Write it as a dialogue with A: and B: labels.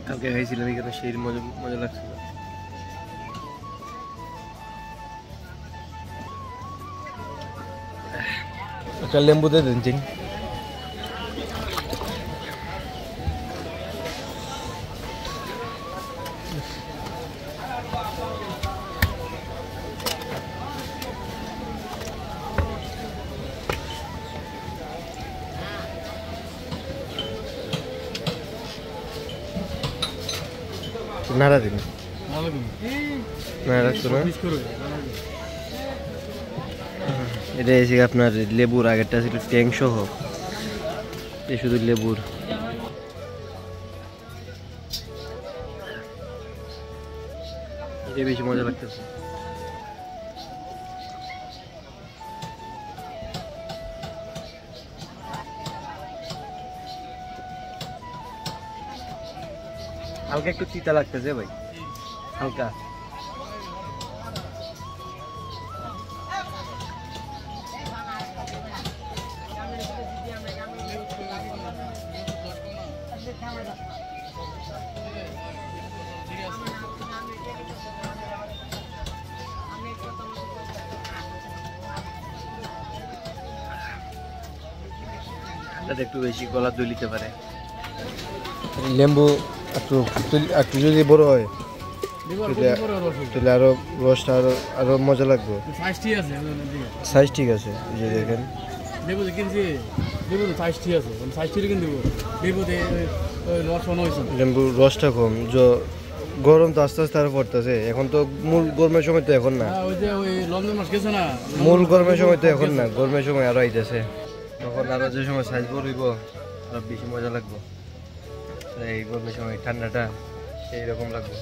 A: কালকে খাইছিলাম এখানে, সেই মজা মজা লাগছিল। একটা লেম্বু দিয়ে দিন চিন। নাড়া দিন, নাড়া রাখতো না। এটা এসে আপনার লেবুর, আগেরটা ছিল ট্যাং সহ, এ শুধু লেবুর। এটা বেশি মজা লাগতেছে। হালকা একটু তিতা লাগতেছে ভাই, হালকা। ঠান্ডাটা একটু বেশি গলা দলিতে পারে। লেম্বু একটু একটু যদি বড় হয় তাহলে আরো রসটা আরো মজা লাগবে। সাইজ ঠিক আছে, যে দেখেন লেম্বুর রসটা কম, গরম তো আস্তে আস্তে আরো পড়তেছে। এখন তো মূল গরমের সময় তো এখন না, মূল গরমের সময় তো এখন না, গরমের সময় আরো আইতেছে। তখন আরো যে সময় সাইজ বড় হইব আরো বেশি মজা লাগবে। এই গরমের সময় ঠান্ডাটা সেই রকম লাগবে।